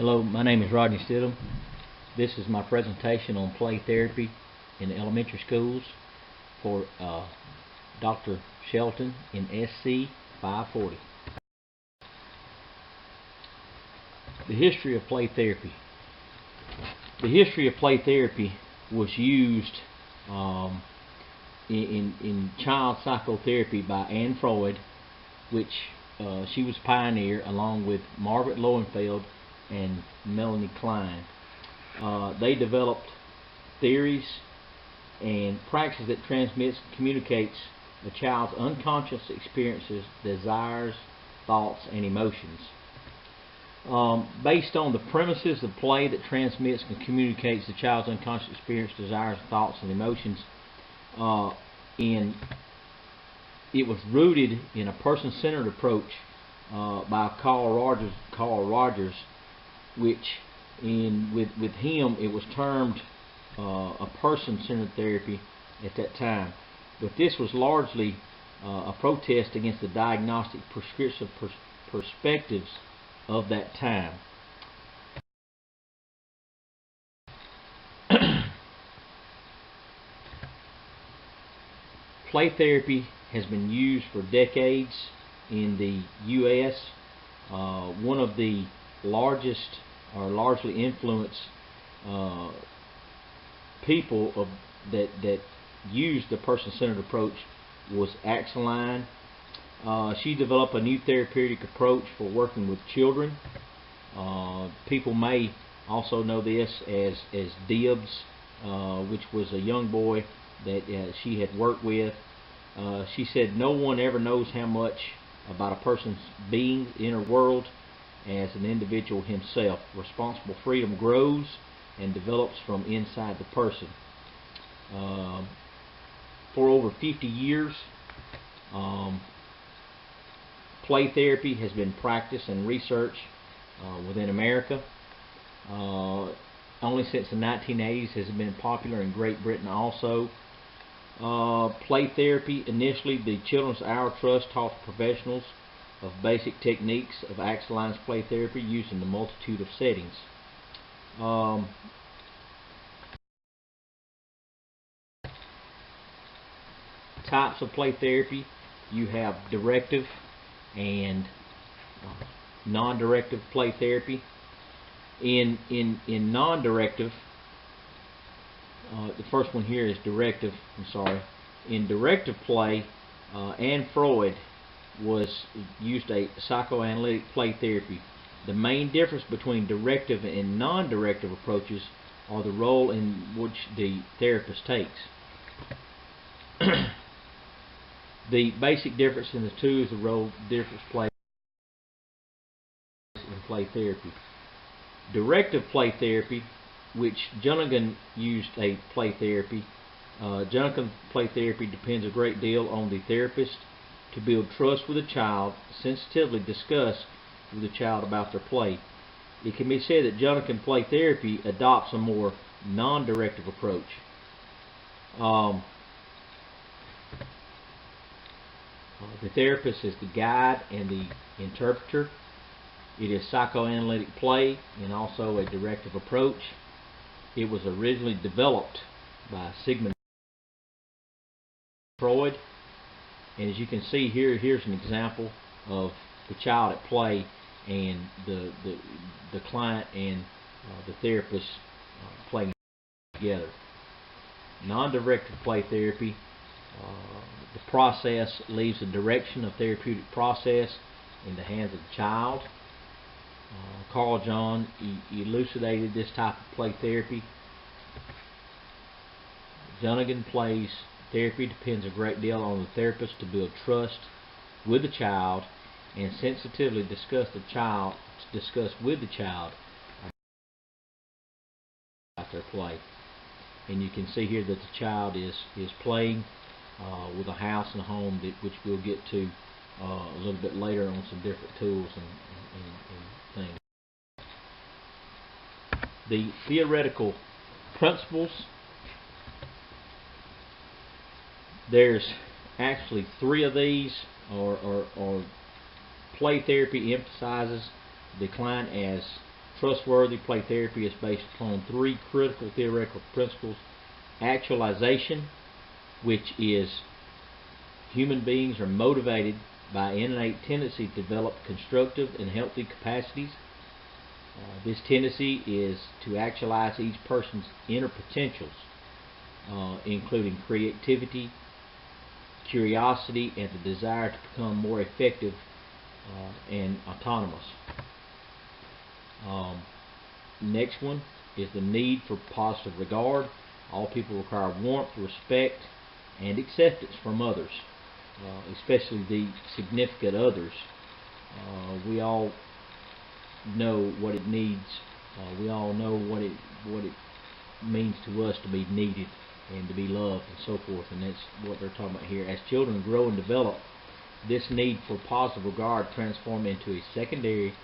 Hello, my name is Rodney Stidham. This is my presentation on play therapy in elementary schools for Dr. Shelton in SC 540. The history of play therapy. The history of play therapy was used in child psychotherapy by Anne Freud, which she was pioneer along with Margaret Lowenfeld and Melanie Klein. They developed theories and practices that transmits and communicates the child's unconscious experiences, desires, thoughts, and emotions. Based on the premises of play that transmits and communicates the child's unconscious experience, desires, thoughts, and emotions, it was rooted in a person-centered approach by Carl Rogers, which with him it was termed a person-centered therapy at that time. But this was largely a protest against the diagnostic prescriptive perspectives of that time. Play therapy has been used for decades in the U.S. One of the largest or largely influenced people that used the person-centered approach was Axeline. She developed a new therapeutic approach for working with children. People may also know this as Dibs, which was a young boy that she had worked with. She said no one ever knows how much about a person's being, inner world, as an individual himself. Responsible freedom grows and develops from inside the person. For over 50 years, play therapy has been practiced and researched within America. Only since the 1980s has it been popular in Great Britain also. Play therapy, initially the Children's Hour Trust taught professionals of basic techniques of Axeline's play therapy used in a multitude of settings. Types of play therapy: you have directive and non-directive play therapy. In non-directive, the first one here is directive. In directive play, Anne Freud used a psychoanalytic play therapy. The main difference between directive and non-directive approaches are the role in which the therapist takes. The basic difference in the two is the role difference play in play therapy. Directive play therapy, which Junnigan used a play therapy. Junnigan play therapy depends a great deal on the therapist to build trust with the child, sensitively discuss with the child about their play. It can be said that Junnigan play therapy adopts a more non-directive approach. The therapist is the guide and the interpreter. It is psychoanalytic play and also a directive approach. It was originally developed by Sigmund Freud, and as you can see here, here's an example of the child at play and the client and the therapist playing together. Non-directive play therapy, the process leaves the direction of therapeutic process in the hands of the child. Carl Jung elucidated this type of play therapy. Junnigan plays therapy depends a great deal on the therapist to build trust with the child and sensitively discuss with the child about their play. And you can see here that the child is playing with a house and a home, which we'll get to a little bit later on some different tools and things. The theoretical principles. There's actually 3 of these, or play therapy emphasizes the client as Trustworthy play therapy is based upon three critical theoretical principles: actualization, which is human beings are motivated by innate tendency to develop constructive and healthy capacities. This tendency is to actualize each person's inner potentials, including creativity, curiosity, and the desire to become more effective and autonomous. Next one is the need for positive regard. All people require warmth, respect, and acceptance from others, especially the significant others. We all know what it needs. We all know what it means to us to be needed and to be loved and so forth, and that's what they're talking about here. As children grow and develop, this need for positive regard transforms into a secondary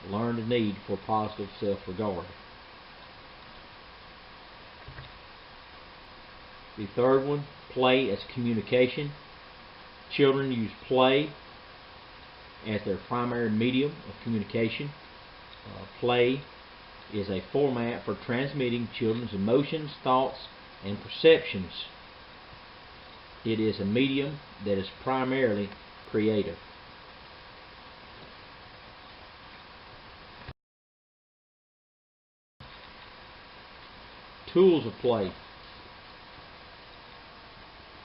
learned need for positive self-regard. The third one, play as communication. Children use play as their primary medium of communication. Play is a format for transmitting children's emotions, thoughts, and perceptions. It is a medium that is primarily creative. Tools of play.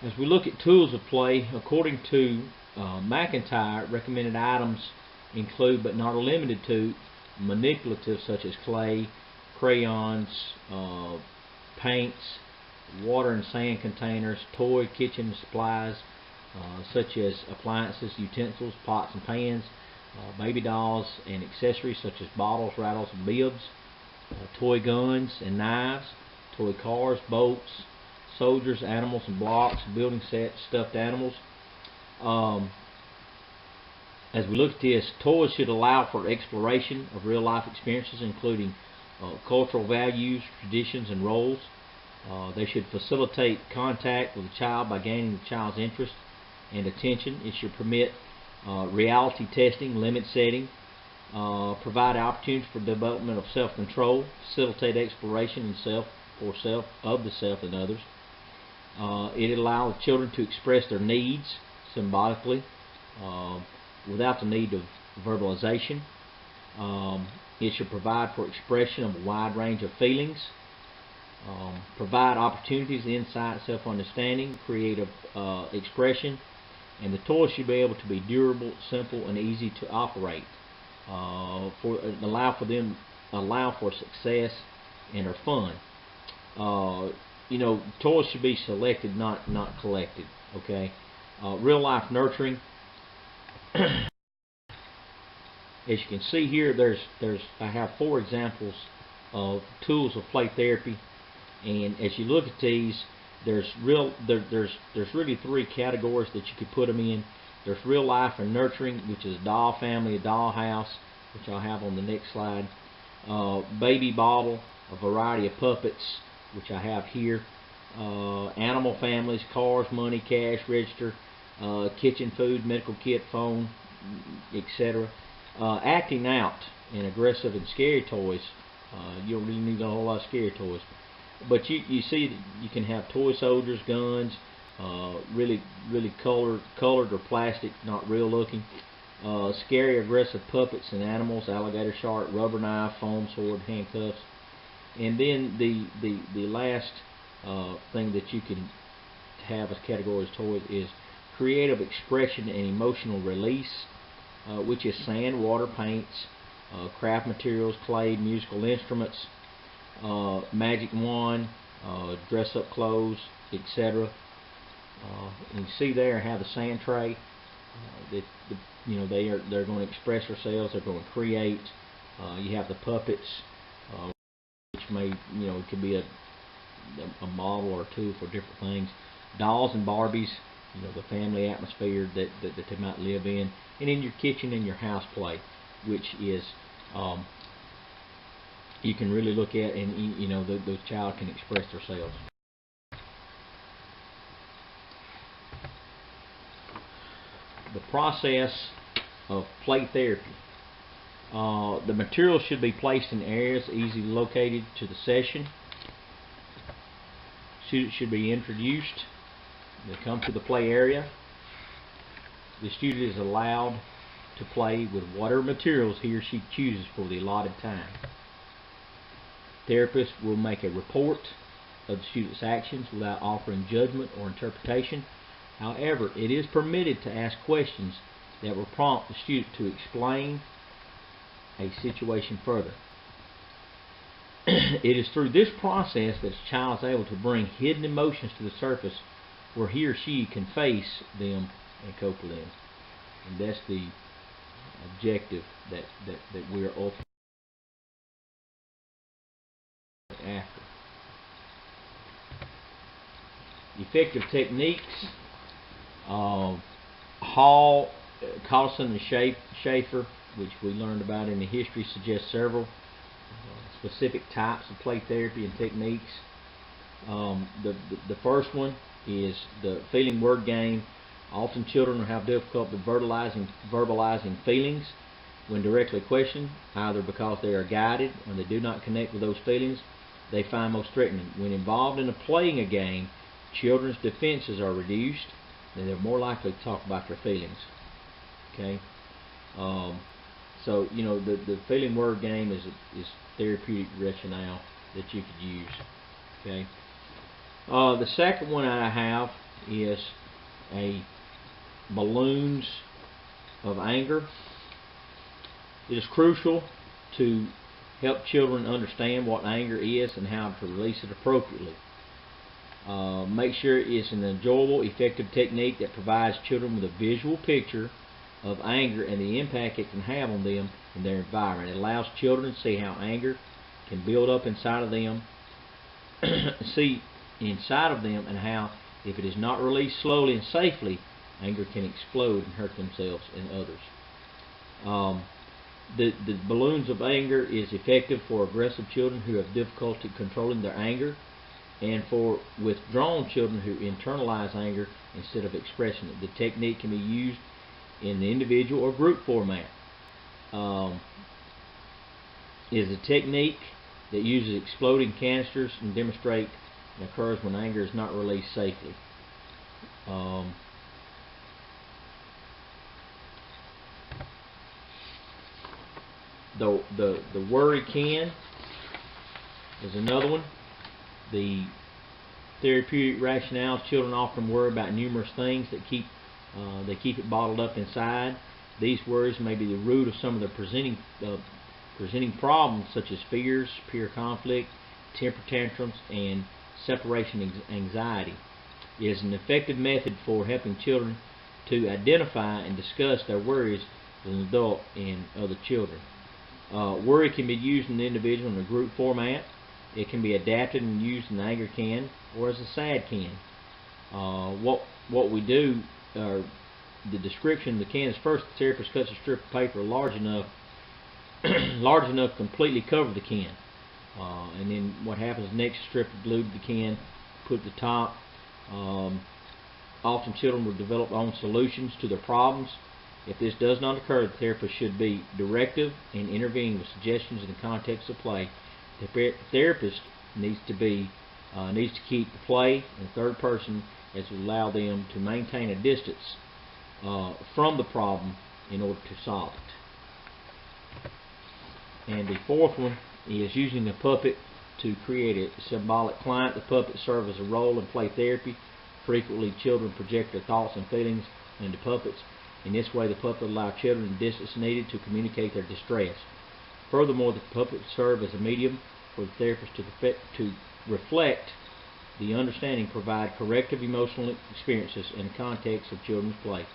As we look at tools of play, according to McIntyre, recommended items include but not limited to manipulative such as clay, crayons, paints, water and sand containers, toy kitchen supplies such as appliances, utensils, pots and pans, baby dolls and accessories such as bottles, rattles, and bibs, toy guns and knives, toy cars, boats, soldiers, animals and blocks, building sets, stuffed animals. As we look at this, toys should allow for exploration of real life experiences, including cultural values, traditions, and roles. They should facilitate contact with the child by gaining the child's interest and attention. It should permit reality testing, limit setting, provide opportunities for development of self-control, facilitate exploration and of the self and others. It allows children to express their needs symbolically without the need of verbalization. It should provide for expression of a wide range of feelings, provide opportunities, insight, self-understanding, creative expression, and the toys should be able to be durable, simple, and easy to operate. Allow for success and are fun. Toys should be selected, not collected. Okay. Real life nurturing. As you can see here, I have 4 examples of tools of play therapy, and as you look at these, there's really 3 categories that you could put them in. There's real life and nurturing, which is a doll family, a doll house, which I'll have on the next slide. Baby bottle, a variety of puppets, which I have here. Animal families, cars, money, cash, register, kitchen, food, medical kit, phone, etc. Acting out and aggressive and scary toys. You don't really need a whole lot of scary toys. But you see that you can have toy soldiers, guns, really colored or plastic, not real looking. Scary, aggressive puppets and animals, alligator, shark, rubber knife, foam sword, handcuffs. And then the last thing that you can have as categories toys is creative expression and emotional release, which is sand, water, paints, craft materials, clay, musical instruments, magic wand, dress-up clothes, etc. You can see there I have the sand tray. They're going to express themselves. They're going to create. You have the puppets, which may it could be a model or 2 for different things. Dolls and Barbies, the family atmosphere that they might live in, and in your kitchen and your house play, which is you can really look at, and the child can express themselves. The process of play therapy. The materials should be placed in areas easily located to the session. Students should be introduced. They come to the play area. The student is allowed to play with whatever materials he or she chooses for the allotted time. Therapist will make a report of the student's actions without offering judgment or interpretation. However, it is permitted to ask questions that will prompt the student to explain a situation further. It is through this process that a child is able to bring hidden emotions to the surface where he or she can face them and cope with them. And that's the objective that we are ultimately after. Effective techniques. Hall, Collison, and Schaefer, which we learned about in the history, suggest several specific types of play therapy and techniques. The first one is the feeling word game. Often children have difficulty verbalizing feelings when directly questioned, either because they are guided or they do not connect with those feelings they find most threatening. When involved in playing a game, children's defenses are reduced and they're more likely to talk about their feelings. Okay, so you know the feeling word game is therapeutic rationale that you could use. Okay, the second one I have is a balloons of anger. It is crucial to help children understand what anger is and how to release it appropriately. Make sure it's an enjoyable, effective technique that provides children with a visual picture of anger and the impact it can have on them and their environment. It allows children to see how anger can build up inside of them, and how, if it is not released slowly and safely, anger can explode and hurt themselves and others. The balloons of anger is effective for aggressive children who have difficulty controlling their anger, and for withdrawn children who internalize anger instead of expressing it. The technique can be used in the individual or group format. Is a technique that uses exploding canisters and demonstrate and occurs when anger is not released safely. The worry can is another one. The therapeutic rationale: children often worry about numerous things that keep it bottled up inside. These worries may be the root of some of the presenting problems, such as fears, peer conflict, temper tantrums, and separation anxiety. It is an effective method for helping children to identify and discuss their worries with an adult and other children. Worry can be used in the individual and a group format. It can be adapted and used in the anger can or as a sad can. What we do, the description of the can is: first, the therapist cuts a strip of paper large enough to completely cover the can. And then what happens next, strip of glue to the can, put at the top. Often children will develop their own solutions to their problems. If this does not occur, the therapist should be directive and intervene with suggestions in the context of play. The therapist needs to keep the play in the third person, as will allow them to maintain a distance from the problem in order to solve it. And the fourth one is using the puppet to create a symbolic client. The puppet serves as a role in play therapy. Frequently, children project their thoughts and feelings into puppets. In this way, the puppet allows children the distance needed to communicate their distress. Furthermore, the puppet serves as a medium for the therapist to reflect the understanding, provide corrective emotional experiences in the context of children's play.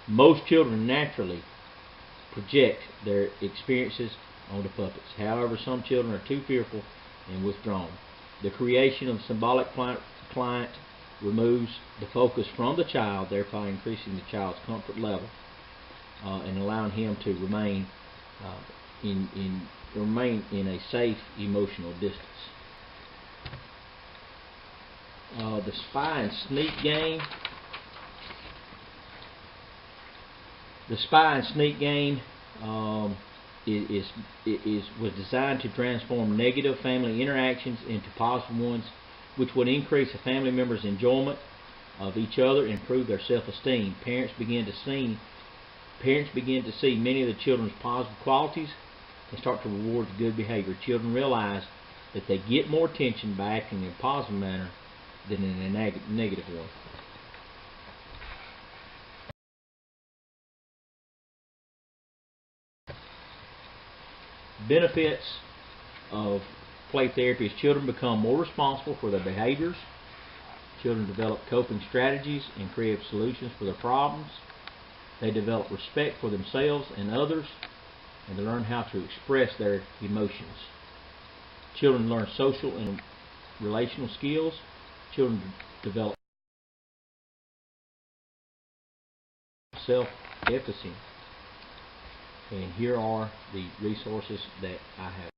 Most children naturally project their experiences onto puppets. However, some children are too fearful and withdrawn. The creation of a symbolic client removes the focus from the child, thereby increasing the child's comfort level and allowing him to remain in a safe emotional distance. The spy and sneak game. The spy and sneak game was designed to transform negative family interactions into positive ones, which would increase a family member's enjoyment of each other and improve their self-esteem. Parents begin to see many of the children's positive qualities and start to reward good behavior. Children realize that they get more attention by acting in a positive manner than in a negative one. Benefits of play therapy is children become more responsible for their behaviors. Children develop coping strategies and creative solutions for their problems. They develop respect for themselves and others, and they learn how to express their emotions. Children learn social and relational skills. Children develop self-efficacy. And here are the resources that I have.